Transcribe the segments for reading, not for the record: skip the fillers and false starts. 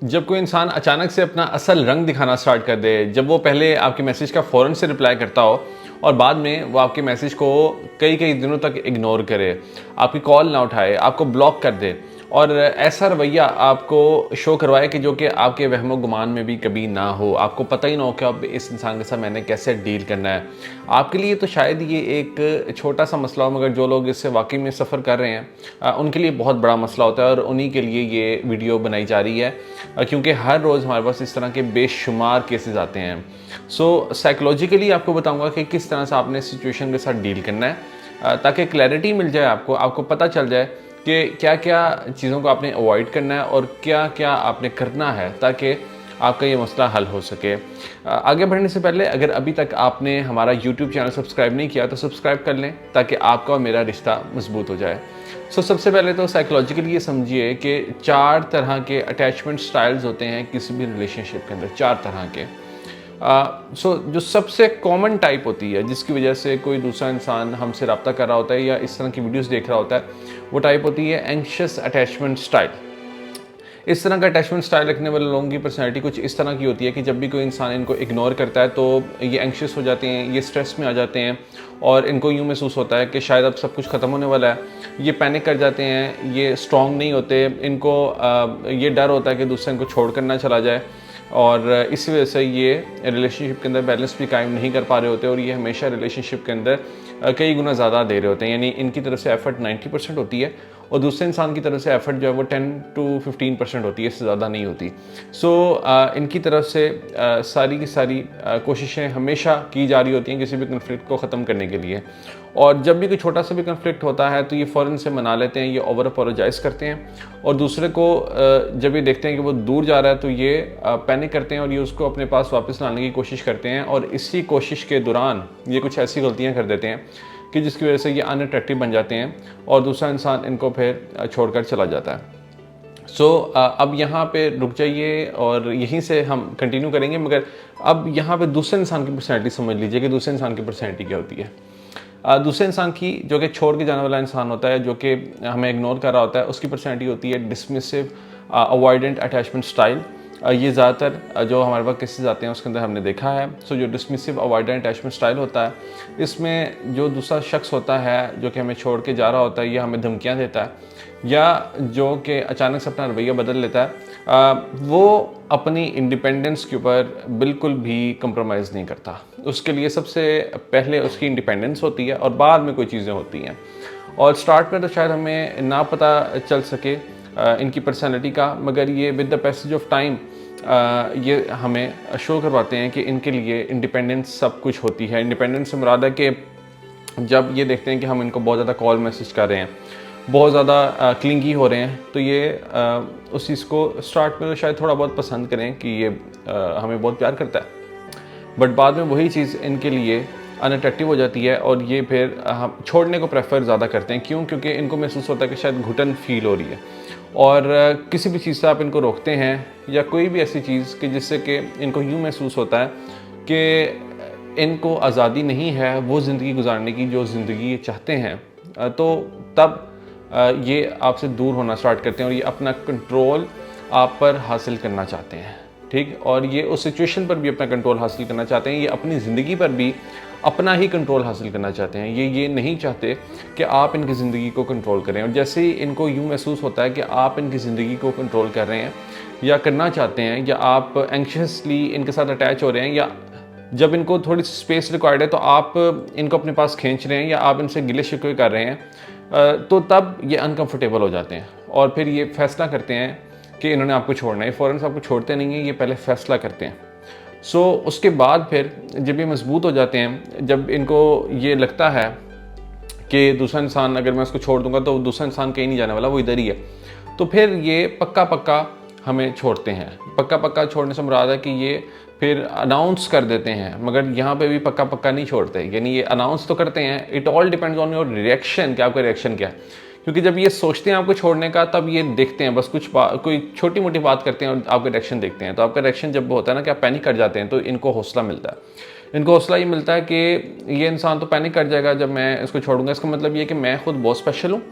जब कोई इंसान अचानक से अपना असल रंग दिखाना स्टार्ट कर दे, जब वो पहले आपके मैसेज का फ़ौरन से रिप्लाई करता हो और बाद में वो आपके मैसेज को कई कई दिनों तक इग्नोर करे, आपकी कॉल ना उठाए, आपको ब्लॉक कर दे और ऐसा रवैया आपको शो करवाए कि जो कि आपके वहमो गुमान में भी कभी ना हो, आपको पता ही ना हो कि अब इस इंसान के साथ मैंने कैसे डील करना है। आपके लिए तो शायद ये एक छोटा सा मसला हो, मगर जो लोग इससे वाकई में सफ़र कर रहे हैं उनके लिए बहुत बड़ा मसला होता है और उन्हीं के लिए ये वीडियो बनाई जा रही है, क्योंकि हर रोज़ हमारे पास इस तरह के बेशुमार केसेस आते हैं। सो साइकोलॉजिकली आपको बताऊंगा कि किस तरह से आपने सिचुएशन के साथ डील करना है, ताकि क्लैरिटी मिल जाए, आपको पता चल जाए कि क्या क्या चीज़ों को आपने अवॉइड करना है और क्या क्या आपने करना है ताकि आपका ये मसला हल हो सके। आगे बढ़ने से पहले अगर अभी तक आपने हमारा YouTube चैनल सब्सक्राइब नहीं किया तो सब्सक्राइब कर लें ताकि आपका और मेरा रिश्ता मजबूत हो जाए। सबसे पहले तो साइकोलॉजिकली ये समझिए कि 4 तरह के अटैचमेंट स्टाइल्स होते हैं किसी भी रिलेशनशिप के अंदर, 4 तरह के। जो सबसे कॉमन टाइप होती है जिसकी वजह से कोई दूसरा इंसान हमसे रब्ता कर रहा होता है या इस तरह की वीडियोस देख रहा होता है, वो टाइप होती है एंग्शियस अटैचमेंट स्टाइल। इस तरह का अटैचमेंट स्टाइल रखने वाले लोगों की पर्सनैलिटी कुछ इस तरह की होती है कि जब भी कोई इंसान इनको इग्नोर करता है तो ये एंग्शियस हो जाते हैं, ये स्ट्रेस में आ जाते हैं और इनको यूँ महसूस होता है कि शायद अब सब कुछ ख़त्म होने वाला है। ये पैनिक कर जाते हैं, ये स्ट्रॉन्ग नहीं होते, इनको ये डर होता है कि दूसरा इनको छोड़ कर ना चला जाए और इसी वजह से ये रिलेशनशिप के अंदर बैलेंस भी कायम नहीं कर पा रहे होते और ये हमेशा रिलेशनशिप के अंदर कई गुना ज़्यादा दे रहे होते हैं। यानी इनकी तरफ से एफर्ट 90% होती है और दूसरे इंसान की तरफ से एफर्ट जो है वो 10 to 15% होती है, इससे ज़्यादा नहीं होती। इनकी तरफ से सारी की सारी कोशिशें हमेशा की जा रही होती हैं किसी भी कन्फ्लिक्ट को ख़त्म करने के लिए, और जब भी कोई छोटा सा भी कन्फ्लिक्ट होता है तो ये फ़ौरन से मना लेते हैं, ये ओवर अपोलोजाइज़ करते हैं और दूसरे को जब ये देखते हैं कि वो दूर जा रहा है तो ये पैनिक करते हैं और ये उसको अपने पास वापस लाने की कोशिश करते हैं और इसी कोशिश के दौरान ये कुछ ऐसी गलतियाँ कर देते हैं कि जिसकी वजह से ये अनअट्रैक्टिव बन जाते हैं और दूसरा इंसान इनको फिर छोड़कर चला जाता है। अब यहाँ पे रुक जाइए और यहीं से हम कंटिन्यू करेंगे, मगर अब यहाँ पे दूसरे इंसान की पर्सनैलिटी समझ लीजिए कि दूसरे इंसान की पर्सनैलिटी क्या होती है। दूसरे इंसान की, जो कि छोड़ के जाने वाला इंसान होता है, जो कि हमें इग्नोर कर रहा होता है, उसकी पर्सनैलिटी होती है डिसमिसिव अवॉइडेंट अटैचमेंट स्टाइल। ये ज़्यादातर जो हमारे पास केसेस आते हैं उसके अंदर हमने देखा है। जो डिसमिसिव अवॉइडेंट अटैचमेंट स्टाइल होता है, इसमें जो दूसरा शख्स होता है जो कि हमें छोड़ के जा रहा होता है, या हमें धमकियां देता है या जो कि अचानक से अपना रवैया बदल लेता है, वो अपनी इंडिपेंडेंस के ऊपर बिल्कुल भी कंप्रोमाइज़ नहीं करता। उसके लिए सबसे पहले उसकी इंडिपेंडेंस होती है और बाद में कोई चीज़ें होती हैं। और स्टार्ट में तो शायद हमें ना पता चल सके इनकी पर्सनैलिटी का, मगर ये with the passage of time ये हमें शो करवाते हैं कि इनके लिए इंडिपेंडेंस सब कुछ होती है। इंडिपेंडेंस से मुराद है कि जब ये देखते हैं कि हम इनको बहुत ज़्यादा कॉल मैसेज कर रहे हैं, बहुत ज़्यादा क्लिंगी हो रहे हैं, तो ये उस चीज़ को स्टार्ट में तो शायद थोड़ा बहुत पसंद करें कि ये हमें बहुत प्यार करता है, बट बाद में वही चीज़ इनके लिए अनअट्रैक्टिव हो जाती है और ये फिर हम छोड़ने को प्रेफर ज़्यादा करते हैं। क्यों? क्योंकि इनको महसूस होता है कि शायद घुटन फील हो रही है और किसी भी चीज़ से आप इनको रोकते हैं या कोई भी ऐसी चीज़ कि जिससे कि इनको यूँ महसूस होता है कि इनको आज़ादी नहीं है वो ज़िंदगी गुजारने की जो ज़िंदगी ये चाहते हैं, तो तब ये आपसे दूर होना स्टार्ट करते हैं और ये अपना कंट्रोल आप पर हासिल करना चाहते हैं। ठीक, और ये उस सिचुएशन पर भी अपना कंट्रोल हासिल करना चाहते हैं, ये अपनी ज़िंदगी पर भी अपना ही कंट्रोल हासिल करना चाहते हैं। ये नहीं चाहते कि आप इनकी ज़िंदगी को कंट्रोल करें, और जैसे ही इनको यूँ महसूस होता है कि आप इनकी ज़िंदगी को कंट्रोल कर रहे हैं या करना चाहते हैं, या आप एंक्शसली इनके साथ अटैच हो रहे हैं, या जब इनको थोड़ी सी स्पेस रिक्वायर्ड है तो आप इनको अपने पास खींच रहे हैं या आप इनसे गिले शिकवे कर रहे हैं, तो तब ये अनकंफर्टेबल हो जाते हैं और फिर ये फैसला करते हैं कि इन्होंने आपको छोड़ना है। फ़ौरन से आपको छोड़ते नहीं हैं, ये पहले फैसला करते हैं। उसके बाद फिर जब ये मजबूत हो जाते हैं, जब इनको ये लगता है कि दूसरा इंसान, अगर मैं उसको छोड़ दूंगा तो दूसरा इंसान कहीं नहीं जाने वाला, वो इधर ही है, तो फिर ये पक्का पक्का हमें छोड़ते हैं। पक्का पक्का छोड़ने से मुराद है कि ये फिर अनाउंस कर देते हैं, मगर यहाँ पे भी पक्का पक्का नहीं छोड़ते। यानी ये अनाउंस तो करते हैं, it all depends on your reaction कि आपका रिएक्शन क्या है। क्योंकि जब ये सोचते हैं आपको छोड़ने का, तब ये देखते हैं बस कोई छोटी मोटी बात करते हैं और आपका रिएक्शन देखते हैं। तो आपका रिएक्शन जब होता है ना कि आप पैनिक कर जाते हैं, तो इनको हौसला मिलता है। इनको हौसला ये मिलता है कि ये इंसान तो पैनिक कर जाएगा जब मैं इसको छोड़ूंगा, इसका मतलब ये कि मैं खुद बहुत स्पेशल हूँ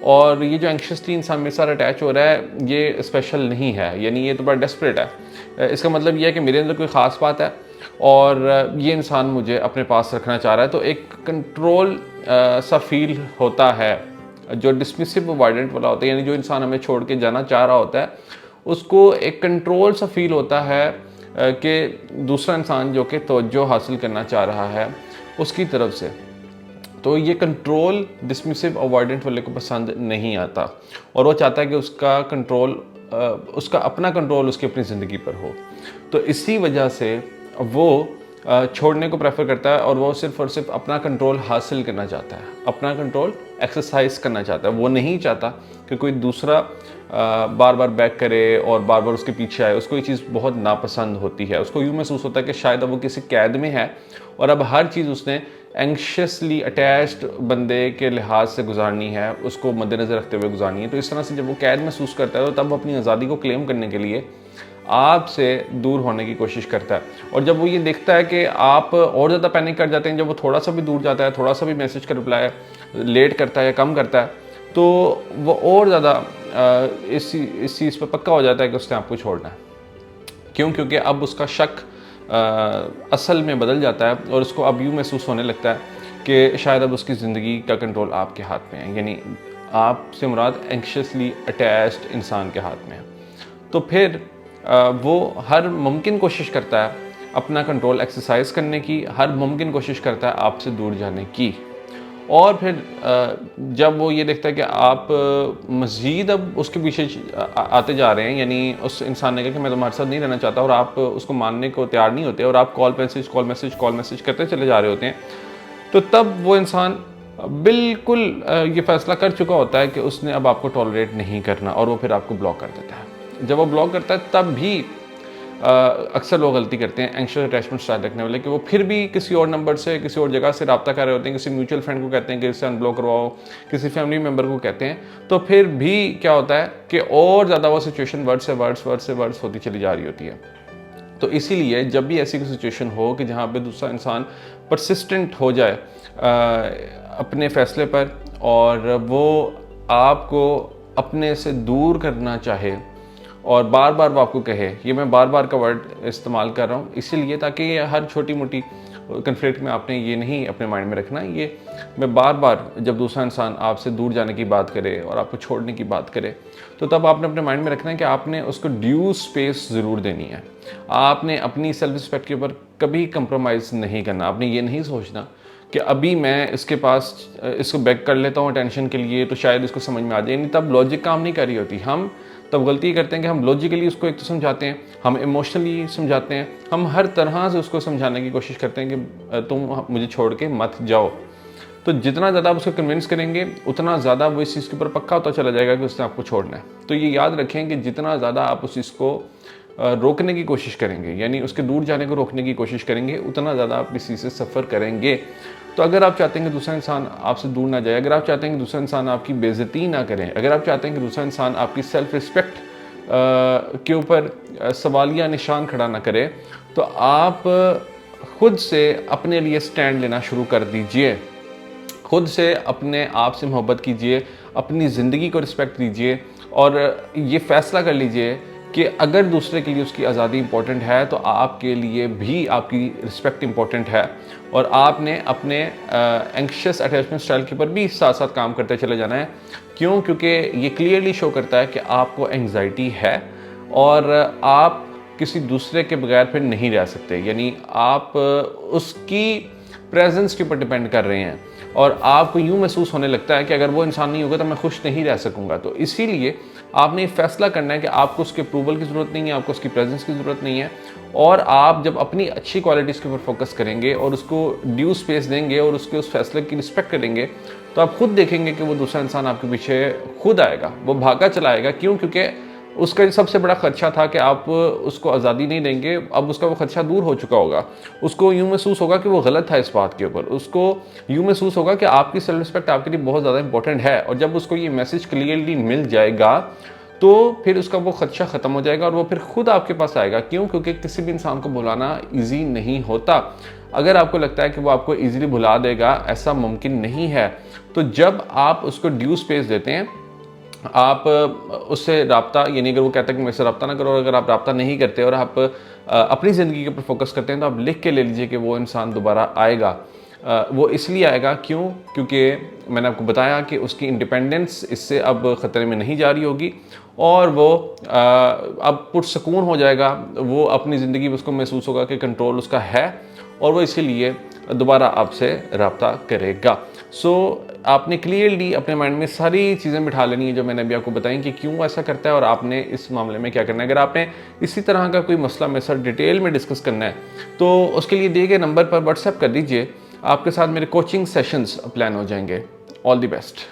और ये जो एंक्शसली इंसान मेरे साथ अटैच हो रहा है ये स्पेशल नहीं है, यानी ये तो बड़ा डेस्परेट है। इसका मतलब ये है कि मेरे अंदर कोई ख़ास बात है और ये इंसान मुझे अपने पास रखना चाह रहा है। तो एक कंट्रोल सा फील होता है जो डिसमिसिव अवॉइडेंट वाला होता है, यानी जो इंसान हमें छोड़ के जाना चाह रहा होता है उसको एक कंट्रोल सा फील होता है कि दूसरा इंसान जो कि तवज्जो हासिल करना चाह रहा है उसकी तरफ से। तो ये कंट्रोल डिसमिसिव अवॉइडेंट वाले को पसंद नहीं आता और वो चाहता है कि उसका कंट्रोल उसका अपना कंट्रोल उसकी अपनी ज़िंदगी पर हो। तो इसी वजह से वो छोड़ने को प्रेफर करता है और वो सिर्फ और सिर्फ अपना कंट्रोल हासिल करना चाहता है, अपना कंट्रोल एक्सरसाइज करना चाहता है। वो नहीं चाहता कि कोई दूसरा बार बार बैक करे और बार बार उसके पीछे आए। उसको ये चीज़ बहुत नापसंद होती है। उसको यूँ महसूस होता है कि शायद अब वो किसी कैद में है और अब हर चीज़ उसने एंक्शसली अटैच्ड बंदे के लिहाज से गुजारनी है, उसको मद्देनज़र रखते हुए गुजारनी है। तो इस तरह से जब वो कैद महसूस करता है तो तब अपनी आज़ादी को क्लेम करने के लिए आपसे दूर होने की कोशिश करता है। और जब वो ये देखता है कि आप और ज़्यादा पैनिक कर जाते हैं, जब वो थोड़ा सा भी दूर जाता है, थोड़ा सा भी मैसेज का रिप्लाई लेट करता है या कम करता है, तो वो और ज़्यादा इस चीज़ पर पक्का हो जाता है कि उसने आपको छोड़ना है। क्यों? क्योंकि अब उसका शक असल में बदल जाता है और उसको अब यूँ महसूस होने लगता है कि शायद अब उसकी ज़िंदगी का कंट्रोल आपके हाथ में है, यानी आपसे मुराद एंक्शसली अटैच्ड इंसान के हाथ में है। तो फिर वो हर मुमकिन कोशिश करता है अपना कंट्रोल एक्सरसाइज करने की, हर मुमकिन कोशिश करता है आपसे दूर जाने की। और फिर जब वो ये देखता है कि आप मज़ीद अब उसके पीछे आते जा रहे हैं, यानी उस इंसान ने कहा कि मैं तुम्हारे साथ नहीं रहना चाहता और आप उसको मानने को तैयार नहीं होते और आप कॉल मैसेज करते चले जा रहे होते हैं, तो तब वो इंसान बिल्कुल ये फैसला कर चुका होता है कि उसने अब आपको टॉलरेट नहीं करना और वो फिर आपको ब्लॉक कर देता है। जब वो ब्लॉक करता है तब भी अक्सर लोग गलती करते हैं एंक्शियस अटैचमेंट स्टाइल रखने वाले कि वो फिर भी किसी और नंबर से किसी और जगह से रब्ता कर रहे होते हैं, किसी म्यूचुअल फ्रेंड को कहते हैं कि इससे अनब्लॉक करवाओ, किसी फैमिली मेम्बर को कहते हैं। तो फिर भी क्या होता है कि और ज़्यादा वो सिचुएशन वर्ड से वर्ड्स होती चली जा रही होती है। तो इसीलिए जब भी ऐसी कोई सिचुएशन हो कि जहाँ पे दूसरा इंसान परसिस्टेंट हो जाए अपने फैसले पर और वो आपको अपने से दूर करना चाहे और बार बार वो आपको कहे, ये मैं बार बार का वर्ड इस्तेमाल कर रहा हूँ इसीलिए ताकि हर छोटी मोटी कन्फ्लिक्ट में आपने ये नहीं अपने माइंड में रखना, ये मैं बार बार जब दूसरा इंसान आपसे दूर जाने की बात करे और आपको छोड़ने की बात करे तो तब आपने अपने माइंड में रखना है कि आपने उसको ड्यू स्पेस ज़रूर देनी है। आपने अपनी सेल्फ रिस्पेक्ट के ऊपर कभी कंप्रोमाइज़ नहीं करना। आपने ये नहीं सोचना कि अभी मैं इसके पास इसको बैक कर लेता हूँ अटेंशन के लिए तो शायद इसको समझ में आ जाए, नहीं तब लॉजिक काम नहीं कर रही होती। हम तब गलती करते हैं कि हम लॉजिकली उसको एक तो समझाते हैं, हम इमोशनली समझाते हैं, हम हर तरह से उसको समझाने की कोशिश करते हैं कि तुम मुझे छोड़ के मत जाओ। तो जितना ज़्यादा आप उसको कन्विंस करेंगे उतना ज़्यादा वो इस चीज़ के ऊपर पक्का होता चला जाएगा कि उसने आपको छोड़ना है। तो ये याद रखें कि जितना ज़्यादा आप उस चीज़ को रोकने की कोशिश करेंगे, यानी उसके दूर जाने को रोकने की कोशिश करेंगे, उतना ज़्यादा आप इस चीज़ से सफ़र करेंगे। तो अगर आप चाहते हैं कि दूसरा इंसान आपसे दूर ना जाए, अगर आप चाहते हैं कि दूसरा इंसान आपकी बेइज्जती ना करें, अगर आप चाहते हैं कि दूसरा इंसान आपकी सेल्फ रिस्पेक्ट के ऊपर सवालिया निशान खड़ा ना करे, तो आप खुद से अपने लिए स्टैंड लेना शुरू कर दीजिए। खुद से अपने आप से मोहब्बत कीजिए, अपनी ज़िंदगी को रिस्पेक्ट दीजिए और ये फ़ैसला कर लीजिए कि अगर दूसरे के लिए उसकी आज़ादी इम्पोर्टेंट है तो आपके लिए भी आपकी रिस्पेक्ट इम्पोर्टेंट है। और आपने अपने एंक्शियस अटैचमेंट स्टाइल के ऊपर भी साथ साथ काम करते चले जाना है। क्यों? क्योंकि ये क्लियरली शो करता है कि आपको एंग्जाइटी है और आप किसी दूसरे के बगैर फिर नहीं रह सकते, यानी आप उसकी प्रेजेंस के ऊपर डिपेंड कर रहे हैं और आपको यूँ महसूस होने लगता है कि अगर वो इंसान नहीं होगा तो मैं खुश नहीं रह सकूँगा। तो इसीलिए आपने फैसला करना है कि आपको उसके अप्रूवल की ज़रूरत नहीं है, आपको उसकी प्रेजेंस की ज़रूरत नहीं है। और आप जब अपनी अच्छी क्वालिटीज़ के ऊपर फोकस करेंगे और उसको ड्यू स्पेस देंगे और उसके उस फैसले की रिस्पेक्ट करेंगे तो आप खुद देखेंगे कि वो दूसरा इंसान आपके पीछे खुद आएगा, वो भागा चलाएगा। क्यों? क्योंकि उसका सबसे बड़ा खदशा था कि आप उसको आज़ादी नहीं देंगे, अब उसका वो खदशा दूर हो चुका होगा। उसको यूँ महसूस होगा कि वो गलत था इस बात के ऊपर, उसको यूँ महसूस होगा कि आपकी सेल्फ रिस्पेक्ट आपके लिए बहुत ज़्यादा इंपॉर्टेंट है। और जब उसको ये मैसेज क्लियरली मिल जाएगा तो फिर उसका वो खदशा ख़त्म हो जाएगा और वो फिर खुद आपके पास आएगा। क्यों? क्योंकि किसी भी इंसान को भुलाना ईजी नहीं होता। अगर आपको लगता है कि वो आपको ईजिली भुला देगा, ऐसा मुमकिन नहीं है। तो जब आप उसको ड्यू स्पेस देते हैं आप उससे रब्ता, यानी अगर वो कहता है कि मेरे से रब्ता ना करो, और अगर आप रब्ता नहीं करते और आप अपनी ज़िंदगी के ऊपर फोकस करते हैं, तो आप लिख के ले लीजिए कि वो इंसान दोबारा आएगा। वो इसलिए आएगा, क्यों? क्योंकि मैंने आपको बताया कि उसकी इंडिपेंडेंस इससे अब ख़तरे में नहीं जा रही होगी, और वो अब पुरसकून हो जाएगा। वो अपनी ज़िंदगी में उसको महसूस होगा कि कंट्रोल उसका है, और वो इसीलिए दोबारा आपसे रब्ता करेगा। सो आपने क्लियरली अपने माइंड में सारी चीज़ें बिठा लेनी है जो मैंने अभी आपको बताई कि क्यों ऐसा करता है और आपने इस मामले में क्या करना है। अगर आपने इसी तरह का कोई मसला मेरे साथ डिटेल में डिस्कस करना है, तो उसके लिए दिए गए नंबर पर व्हाट्सएप कर दीजिए। आपके साथ मेरे कोचिंग सेशंस प्लान हो जाएंगे। All the best.